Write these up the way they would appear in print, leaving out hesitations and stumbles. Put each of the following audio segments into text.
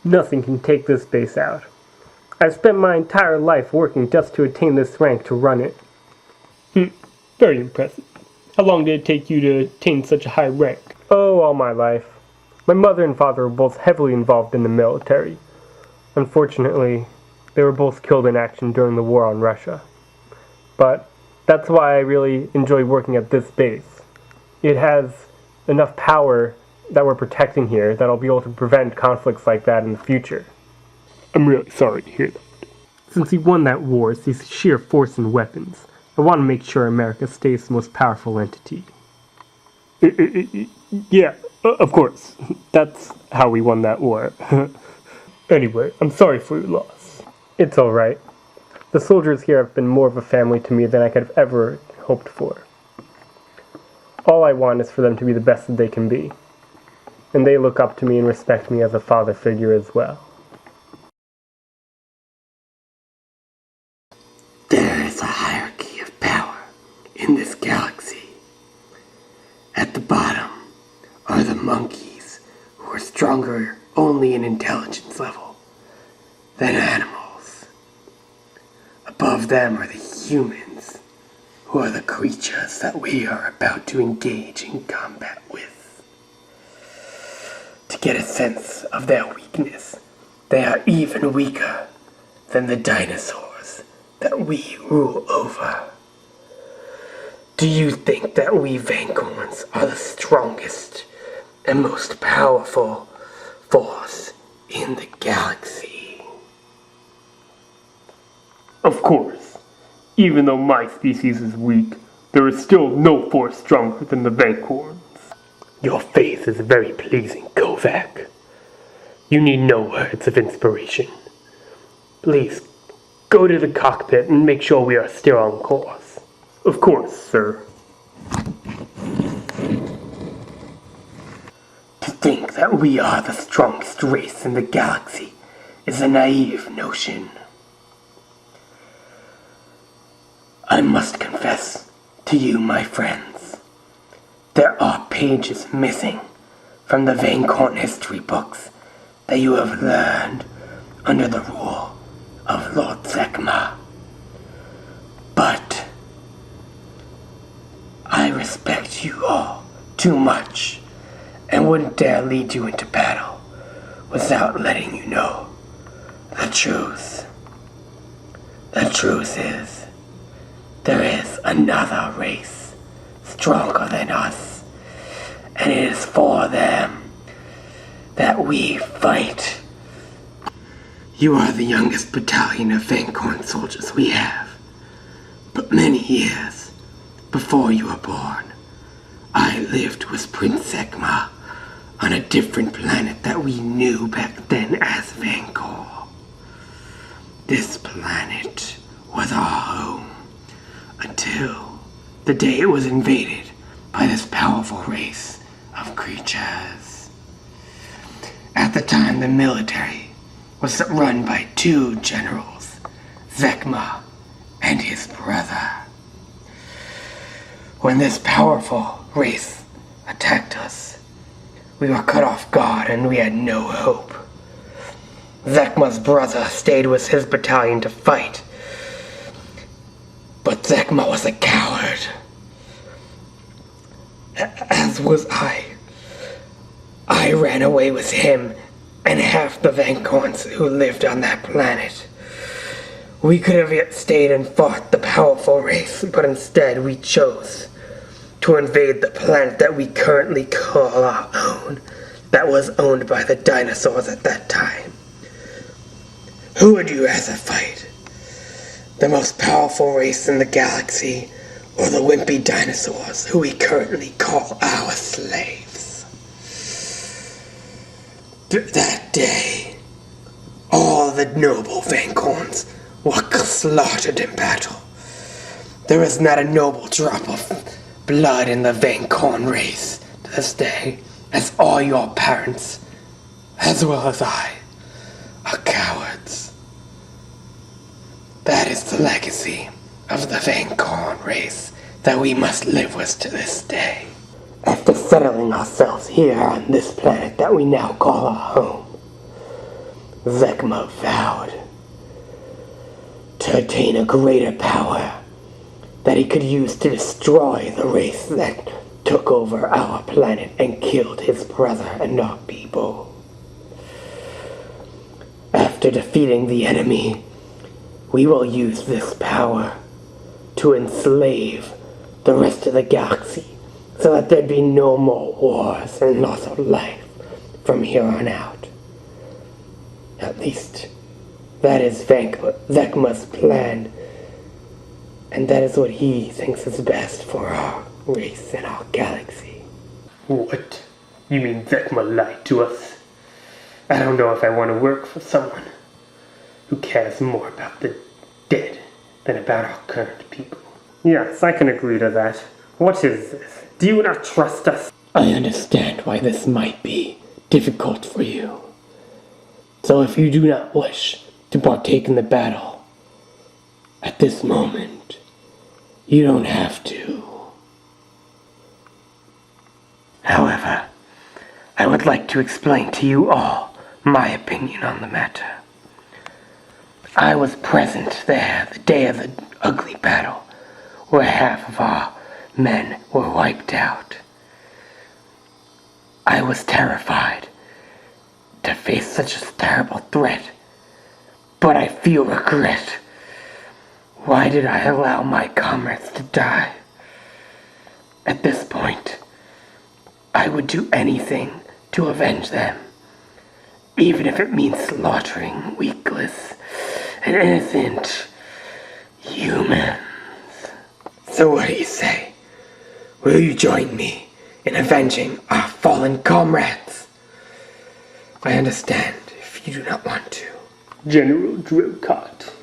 Nothing can take this base out. I've spent my entire life working just to attain this rank to run it. Very impressive. How long did it take you to attain such a high rank? Oh, all my life. My mother and father were both heavily involved in the military. Unfortunately, they were both killed in action during the war on Russia. But that's why I really enjoy working at this base. It has enough power that we're protecting here that I'll be able to prevent conflicts like that in the future. I'm really sorry to hear that. Since we won that war, it's these sheer force and weapons. I want to make sure America stays the most powerful entity. Yeah, of course. That's how we won that war. Anyway, I'm sorry for your loss. It's alright. The soldiers here have been more of a family to me than I could have ever hoped for. All I want is for them to be the best that they can be. And they look up to me and respect me as a father figure as well. There is a hierarchy of power in this galaxy. At the bottom are the monkeys, who are stronger only in intelligence level than animals. Above them are the humans, who are the creatures that we are about to engage in combat with. To get a sense of their weakness, they are even weaker than the dinosaurs that we rule over. Do you think that we Vankorns are the strongest and most powerful force in the galaxy? Of course. Even though my species is weak, there is still no force stronger than the Vankorns. Your face is very pleasing, Kovac. You need no words of inspiration. Please, go to the cockpit and make sure we are still on course. Of course, sir. To think that we are the strongest race in the galaxy is a naive notion. I must confess to you, my friends, there are pages missing from the Vankorn history books that you have learned under the rule of Lord Zekma. But I respect you all too much and wouldn't dare lead you into battle without letting you know the truth. The truth is, there is another race stronger than us, and it is for them that we fight. You are the youngest battalion of Vankorn soldiers we have, but many years before you were born, I lived with Prince Zekma on a different planet that we knew back then as Vankor. This planet was our home until the day it was invaded by this powerful race of creatures. At the time, the military was run by two generals, Zekma and his brother. When this powerful race attacked us, we were caught off guard and we had no hope. Zekma's brother stayed with his battalion to fight, but Zekma was a coward, as was I. I ran away with him and half the Vankorns who lived on that planet. We could have yet stayed and fought the powerful race, but instead we chose to invade the planet that we currently call our own, that was owned by the dinosaurs at that time. Who would you rather fight? The most powerful race in the galaxy, or the wimpy dinosaurs who we currently call our slaves? That day, all the noble Vankorns were slaughtered in battle. There is not a noble drop of blood in the Vankorn race to this day, as all your parents, as well as I, are cowards. That is the legacy of the Vankorn race that we must live with to this day. After settling ourselves here on this planet that we now call our home, Vecma vowed to attain a greater power that he could use to destroy the race that took over our planet and killed his brother and our people. After defeating the enemy, we will use this power to enslave the rest of the galaxy so that there'd be no more wars and loss of life from here on out. At least, that is Vecma's plan, and that is what he thinks is best for our race and our galaxy. What? You mean Vecma lied to us? I don't know if I want to work for someone who cares more about the dead than about our current people. Yes, I can agree to that. What is this? Do you not trust us? I understand why this might be difficult for you. So if you do not wish to partake in the battle at this moment, you don't have to. However, I would like to explain to you all my opinion on the matter. I was present there the day of the ugly battle, where half of our men were wiped out. I was terrified to face such a terrible threat, but I feel regret. Why did I allow my comrades to die? At this point, I would do anything to avenge them, even if it means slaughtering weakless and innocent humans. So what do you say? Will you join me in avenging our fallen comrades? I understand if you do not want to. General Drocott,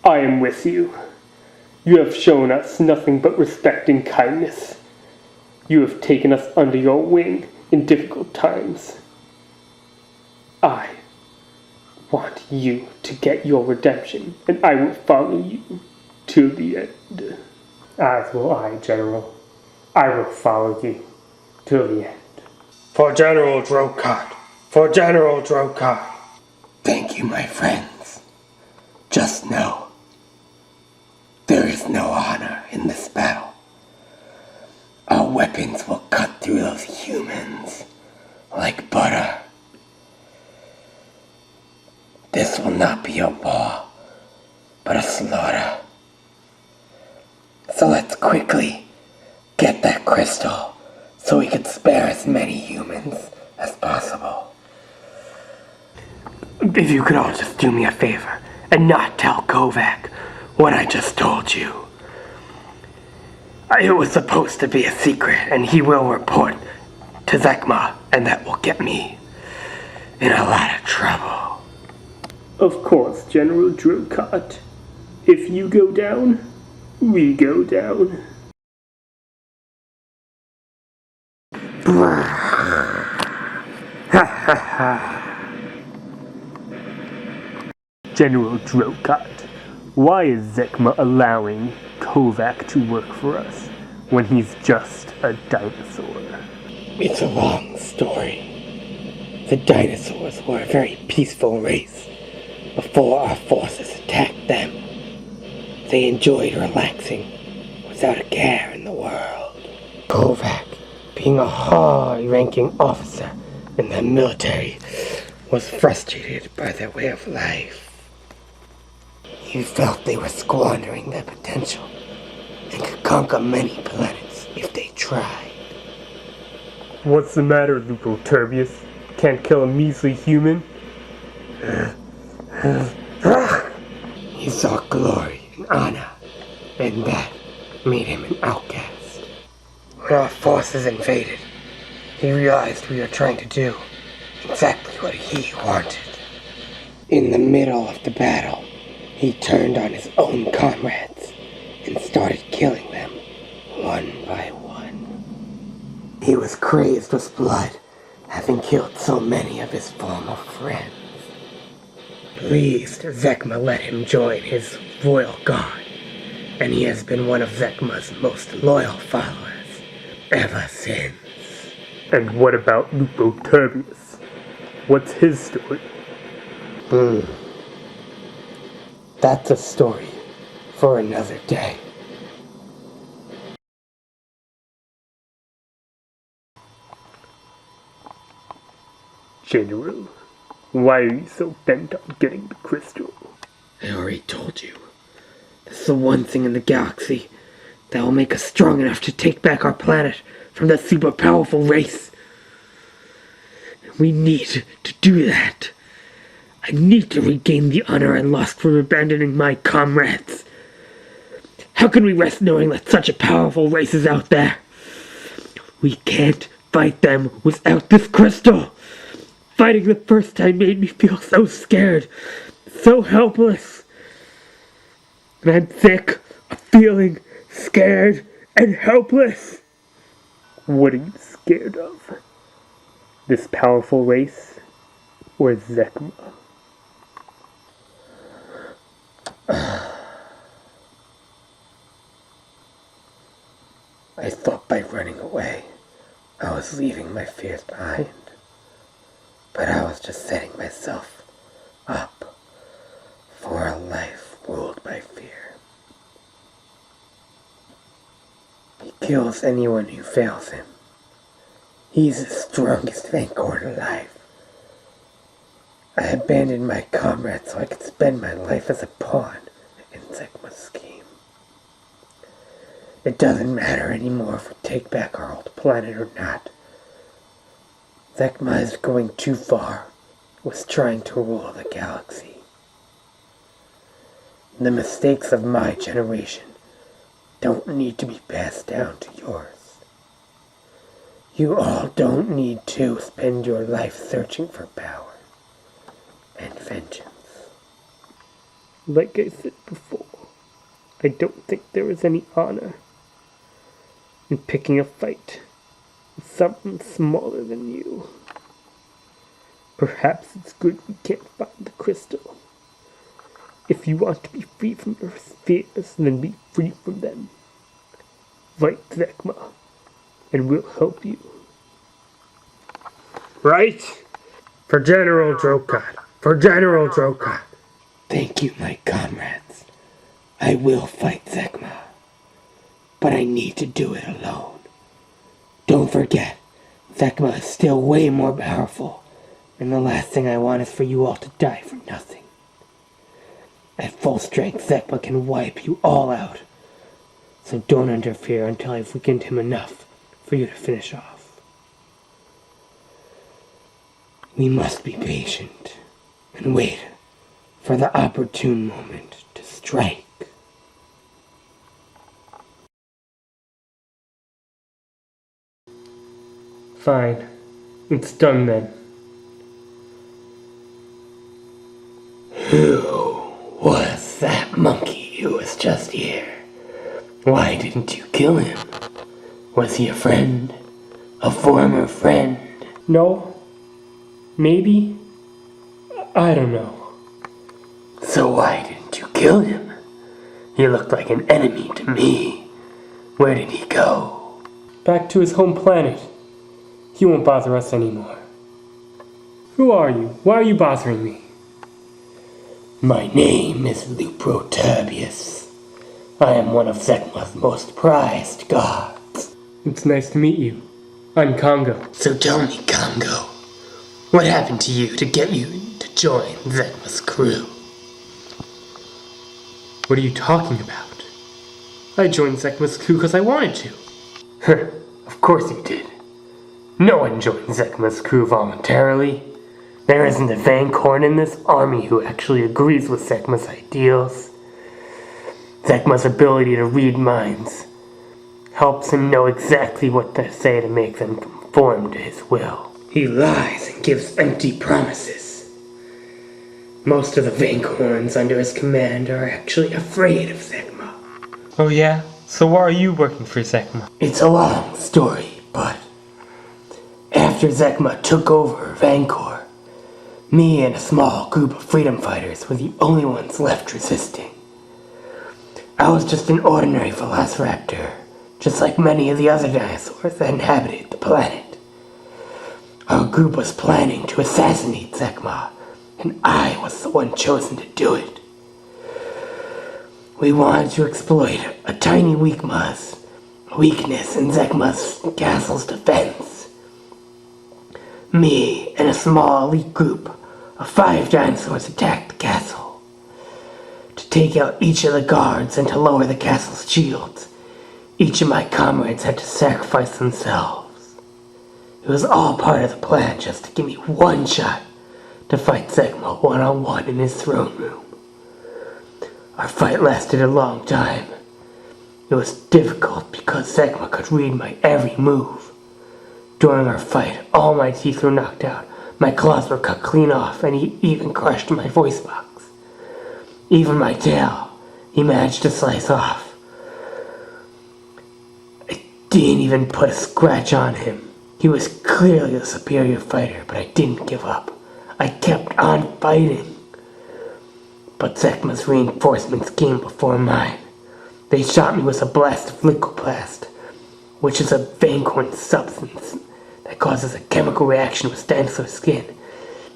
I am with you. You have shown us nothing but respect and kindness. You have taken us under your wing in difficult times. I want you to get your redemption, and I will follow you to the end. As will I, General. I will follow you to the end. For General Drocott! For General Drocott! Thank you, my friends. Just know, there is no honor in this battle. Our weapons will cut through those humans like butter. This will not be a war, but a slaughter. So let's quickly get that crystal so we can spare as many humans as possible. If you could all just do me a favor and not tell Kovac what I just told you. It was supposed to be a secret, and he will report to Vecma, and that will get me in a lot of trouble. Of course, General Drocott. If you go down, we go down. General Drocott, why is Vecma allowing Kovac to work for us when he's just a dinosaur? It's a long story. The dinosaurs were a very peaceful race before our forces attacked them. They enjoyed relaxing without a care in the world. Kovac, being a high-ranking officer in the military, was frustrated by their way of life. He felt they were squandering their potential and could conquer many planets if they tried. What's the matter, Lupo-Turbius? Can't kill a measly human? He saw glory and honor, and that made him an outcast. When our forces invaded, he realized we were trying to do exactly what he wanted. In the middle of the battle, he turned on his own comrades and started killing them one by one. He was crazed with blood, having killed so many of his former friends. Pleased, Vecma let him join his royal guard, and he has been one of Vecma's most loyal followers ever since. And what about Lupo-Turbius? What's his story? That's a story for another day. General, why are you so bent on getting the crystal? I already told you. This is the one thing in the galaxy that will make us strong enough to take back our planet from that super powerful race. We need to do that. I need to regain the honor I lost from abandoning my comrades. How can we rest knowing that such a powerful race is out there? We can't fight them without this crystal. Fighting the first time made me feel so scared, so helpless. And I'm sick of feeling scared and helpless. What are you scared of? This powerful race or Zekma? I thought by running away, I was leaving my fears behind. But I was just setting myself up for a life ruled by fear. He kills anyone who fails him. He's the strongest Vanguard alive. I abandoned my comrades so I could spend my life as a pawn in Zekma's scheme. It doesn't matter anymore if we take back our old planet or not. Zekma is going too far with trying to rule the galaxy. The mistakes of my generation don't need to be passed down to yours. You all don't need to spend your life searching for power and vengeance. Like I said before, I don't think there is any honor in picking a fight with someone smaller than you. Perhaps it's good we can't find the crystal. If you want to be free from your fears, then be free from them. Fight Zekma, and we'll help you. Right? For General Drokot. For General Drokot. Thank you, my comrades. I will fight Zekma. But I need to do it alone. Don't forget, Zekma is still way more powerful, and the last thing I want is for you all to die for nothing. At full strength, Zekma can wipe you all out. So don't interfere until I've weakened him enough for you to finish off. We must be patient and wait for the opportune moment to strike. Fine. It's done then. Who was that monkey who was just here? Why didn't you kill him? Was he a friend? A former friend? No. Maybe. I don't know. So why didn't you kill him? He looked like an enemy to me. Where did he go? Back to his home planet. He won't bother us anymore. Who are you? Why are you bothering me? My name is Luproturbius. I am one of Zekma's most prized gods. It's nice to meet you. I'm Congo. So tell me, Congo, what happened to you to get you to join Zekma's crew? What are you talking about? I joined Zekma's crew because I wanted to. Of course you did. No one joins Zekma's crew voluntarily. There isn't a Vancorn in this army who actually agrees with Zekma's ideals. Zekma's ability to read minds helps him know exactly what to say to make them conform to his will. He lies and gives empty promises. Most of the Vancorns under his command are actually afraid of Zekma. Oh yeah? So why are you working for Zekma? It's a long story, but after Zekma took over Vancor, me and a small group of freedom fighters were the only ones left resisting. I was just an ordinary velociraptor, just like many of the other dinosaurs that inhabited the planet. Our group was planning to assassinate Zekma and I was the one chosen to do it. We wanted to exploit a tiny weakness in Zekma's castle's defense. Me and a small elite group of 5 dinosaurs attacked the castle. To take out each of the guards and to lower the castle's shields, each of my comrades had to sacrifice themselves. It was all part of the plan just to give me one shot to fight Zekma one-on-one in his throne room. Our fight lasted a long time. It was difficult because Zekma could read my every move. During our fight, all my teeth were knocked out, my claws were cut clean off, and he even crushed my voice box. Even my tail, he managed to slice off. I didn't even put a scratch on him. He was clearly a superior fighter, but I didn't give up. I kept on fighting. But Zekma's reinforcements came before mine. They shot me with a blast of Liquoplast, which is a vanquant substance that causes a chemical reaction with dinosaur skin.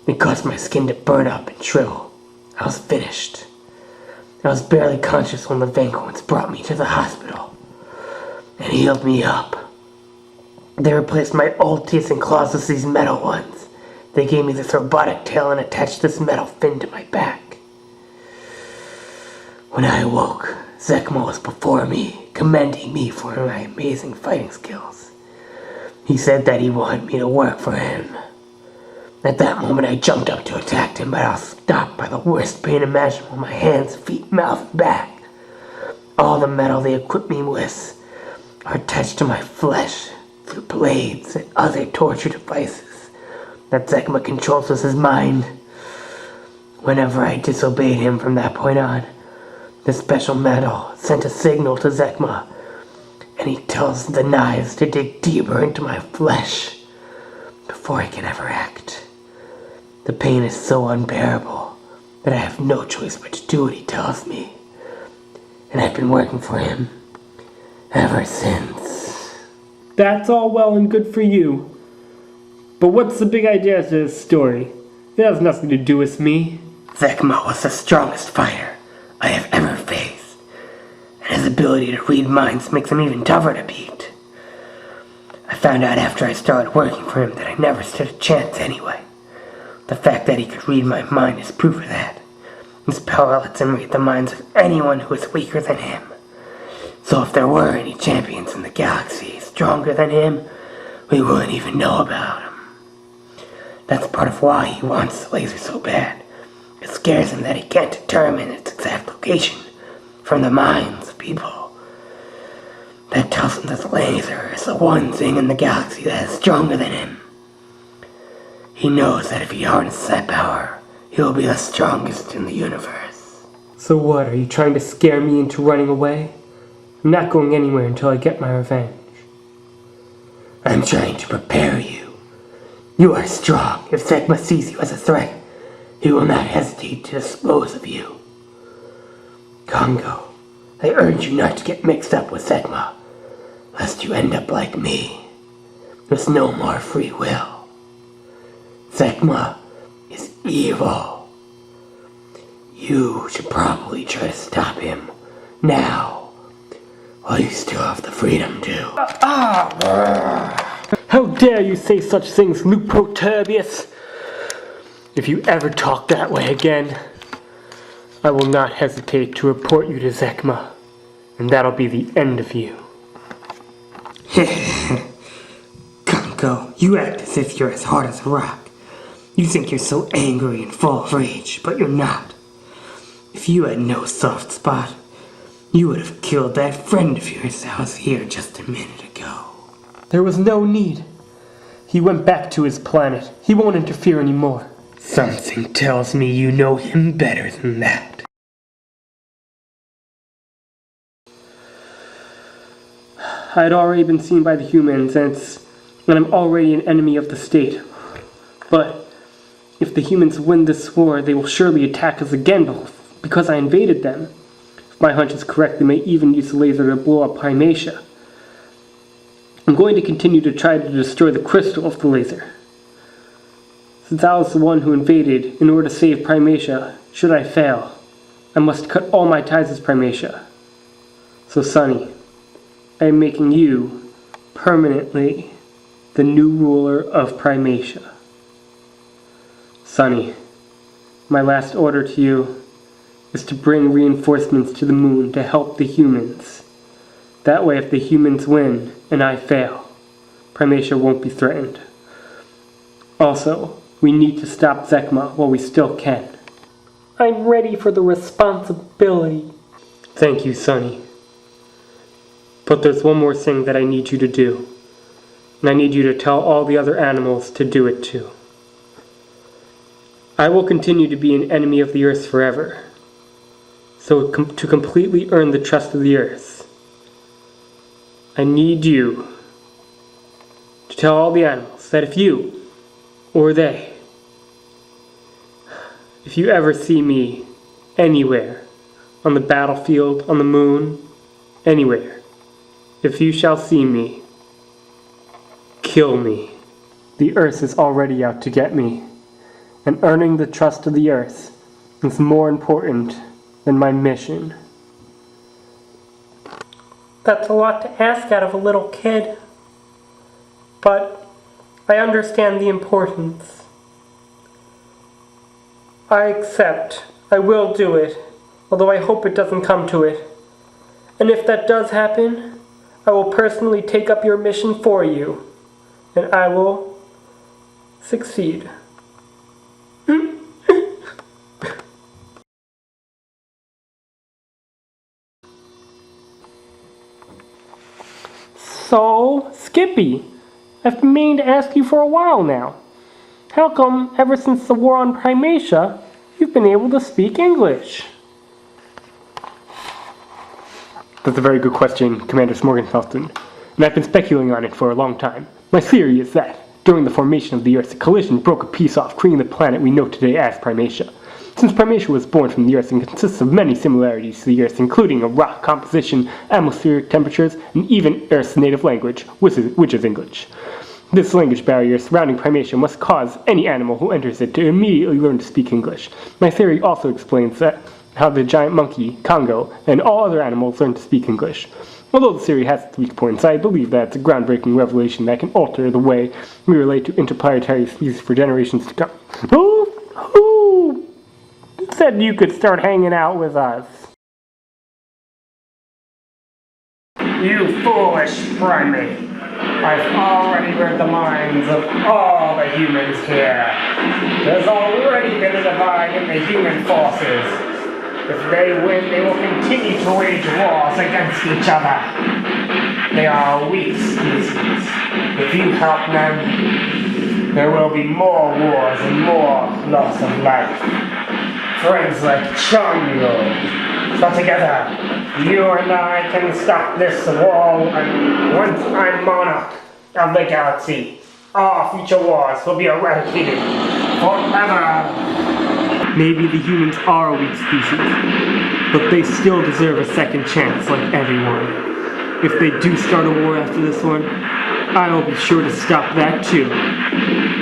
It caused my skin to burn up and shrivel. I was finished. I was barely conscious when the vanquants brought me to the hospital and healed me up. They replaced my old teeth and claws with these metal ones. They gave me this robotic tail and attached this metal fin to my back. When I awoke, Zekma was before me, commending me for my amazing fighting skills. He said that he wanted me to work for him. At that moment, I jumped up to attack him, but I was stopped by the worst pain imaginable: my hands, feet, mouth, back. All the metal they equipped me with are attached to my flesh through blades and other torture devices that Zekma controls with his mind. Whenever I disobeyed him from that point on, the special metal sent a signal to Zekma, and he tells the knives to dig deeper into my flesh before I can ever act. The pain is so unbearable that I have no choice but to do what he tells me, and I've been working for him ever since. That's all well and good for you. But what's the big idea to this story? It has nothing to do with me. Zekma was the strongest fighter I have ever faced, and his ability to read minds makes him even tougher to beat. I found out after I started working for him that I never stood a chance anyway. The fact that he could read my mind is proof of that. His power lets him read the minds of anyone who is weaker than him. So if there were any champions in the galaxy stronger than him, we wouldn't even know about him. That's part of why he wants the laser so bad. It scares him that he can't determine its exact location from the minds of people. That tells him that the laser is the one thing in the galaxy that is stronger than him. He knows that if he harnesses that power, he will be the strongest in the universe. So what, are you trying to scare me into running away? I'm not going anywhere until I get my revenge. I'm trying to prepare you. You are strong. If Zekma sees you as a threat, he will not hesitate to dispose of you. Congo, I urge you not to get mixed up with Zekma, lest you end up like me, with no more free will. Zekma is evil. You should probably try to stop him now, while you still have the freedom to. How dare you say such things, Luke Proterbius? If you ever talk that way again, I will not hesitate to report you to Zekma, and that'll be the end of you. Congo, you act as if you're as hard as a rock. You think you're so angry and full of rage, but you're not. If you had no soft spot, you would have killed that friend of yours that was here just a minute ago. There was no need. He went back to his planet. He won't interfere anymore. Something tells me you know him better than that. I had already been seen by the humans, and I'm already an enemy of the state. But if the humans win this war, they will surely attack us again because I invaded them. If my hunch is correct, they may even use the laser to blow up Primatia. I'm going to continue to try to destroy the crystal of the laser. Since I was the one who invaded in order to save Primatia, should I fail, I must cut all my ties with Primatia. So, Sonny, I am making you permanently the new ruler of Primatia. Sonny, my last order to you is to bring reinforcements to the moon to help the humans. That way, if the humans win and I fail, Primatia won't be threatened. Also, we need to stop Zekma while we still can. I'm ready for the responsibility. Thank you, Sonny. But there's one more thing that I need you to do. And I need you to tell all the other animals to do it too. I will continue to be an enemy of the Earth forever. So to completely earn the trust of the Earth, I need you to tell all the animals that if you, or they, if you ever see me anywhere, on the battlefield, on the moon, anywhere, if you shall see me, kill me. The Earth is already out to get me, and earning the trust of the Earth is more important than my mission. That's a lot to ask out of a little kid, but I understand the importance. I accept. I will do it, although I hope it doesn't come to it. And if that does happen, I will personally take up your mission for you, and I will succeed. So, Skippy, I've been meaning to ask you for a while now. How come, ever since the war on Primatia, you've been able to speak English? That's a very good question, Commander Smorgasfeldton, and I've been speculating on it for a long time. My theory is that, during the formation of the Earth, a collision broke a piece off, creating the planet we know today as Primatia. Since Primatia was born from the Earth and consists of many similarities to the Earth, including a rock composition, atmospheric temperatures, and even Earth's native language, which is English. This language barrier surrounding Primatia must cause any animal who enters it to immediately learn to speak English. My theory also explains how the giant monkey, Congo, and all other animals learn to speak English. Although the theory has its weak points, I believe that it's a groundbreaking revelation that can alter the way we relate to interplanetary species for generations to come. Who said you could start hanging out with us? You foolish primate! I've already read the minds of all the humans here. There's already been a divide in the human forces. If they win, they will continue to wage wars against each other. They are a weak species. If you help them, there will be more wars and more loss of life. Friends like Chongo. So together, you and I can stop this war, and once I'm monarch of the galaxy, all future wars will be eradicated forever. Maybe the humans are a weak species, but they still deserve a second chance like everyone. If they do start a war after this one, I will be sure to stop that too.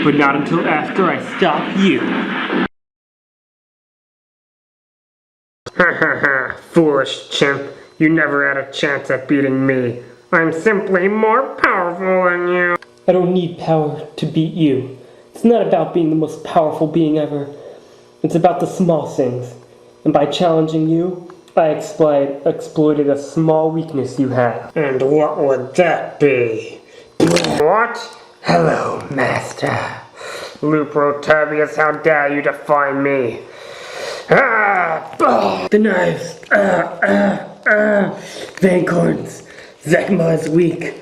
But not until after I stop you. Foolish chimp, you never had a chance at beating me. I'm simply more powerful than you. I don't need power to beat you. It's not about being the most powerful being ever. It's about the small things. And by challenging you, I exploited a small weakness you have. And what would that be? What? Hello, Master. Luprotavius, how dare you defy me? The knives! Vancorns! Zekma is weak!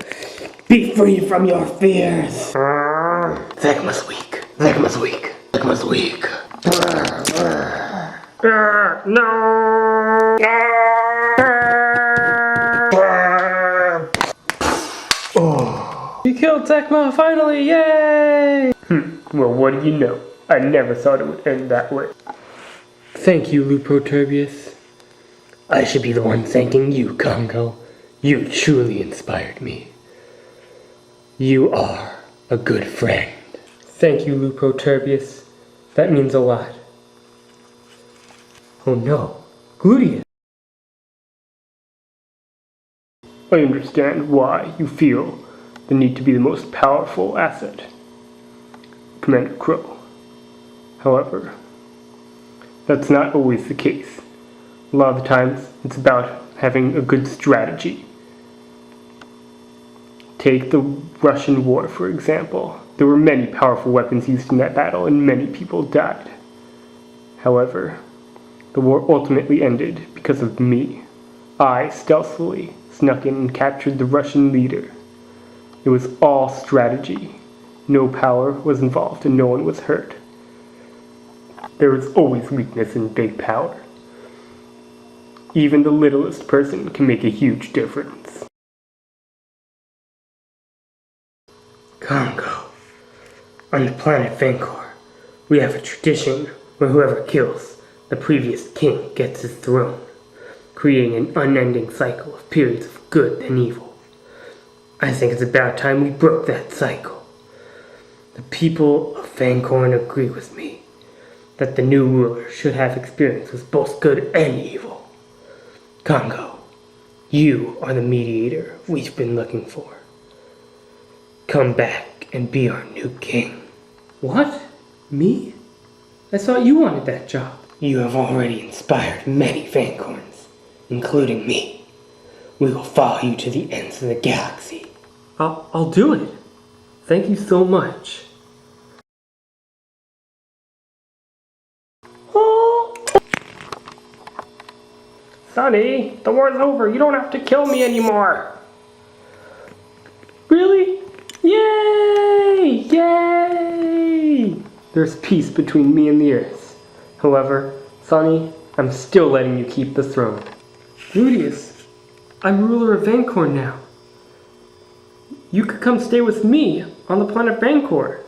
Be free from your fears! Zekma's weak! Zekma's weak! Zekma's weak! No! Oh. You killed Zekma, finally! Yay! Well, what do you know? I never thought it would end that way. Thank you, Luproturbius. I should be the one thanking you, Congo. You truly inspired me. You are a good friend. Thank you, Luproturbius. That means a lot. Oh no, Gluteus! I understand why you feel the need to be the most powerful asset, Commander Crow. However, that's not always the case. A lot of the times, it's about having a good strategy. Take the Russian war, for example. There were many powerful weapons used in that battle, and many people died. However, the war ultimately ended because of me. I stealthily snuck in and captured the Russian leader. It was all strategy. No power was involved and no one was hurt. There is always weakness in big power. Even the littlest person can make a huge difference. Congo. On the planet Vancor, we have a tradition where whoever kills the previous king gets his throne, creating an unending cycle of periods of good and evil. I think it's about time we broke that cycle. The people of Vancorn agree with me that the new ruler should have experience with both good and evil. Congo, you are the mediator we've been looking for. Come back and be our new king. What? Me? I thought you wanted that job. You have already inspired many Vancorns, including me. We will follow you to the ends of the galaxy. I'll do it. Thank you so much. Oh. Sonny, the war's over. You don't have to kill me anymore. Really? Yay! Yay! There's peace between me and the Earth. However, Sonny, I'm still letting you keep the throne. Gluteus, I'm ruler of Vancorn now. You could come stay with me on the planet Vancor.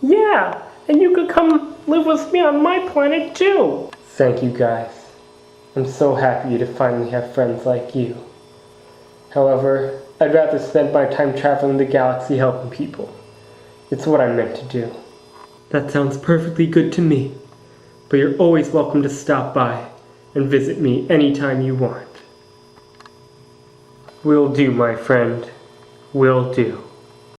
Yeah, and you could come live with me on my planet too. Thank you guys. I'm so happy to finally have friends like you. However, I'd rather spend my time traveling the galaxy helping people. It's what I'm meant to do. That sounds perfectly good to me. But you're always welcome to stop by and visit me anytime you want. Will do, my friend. Will do.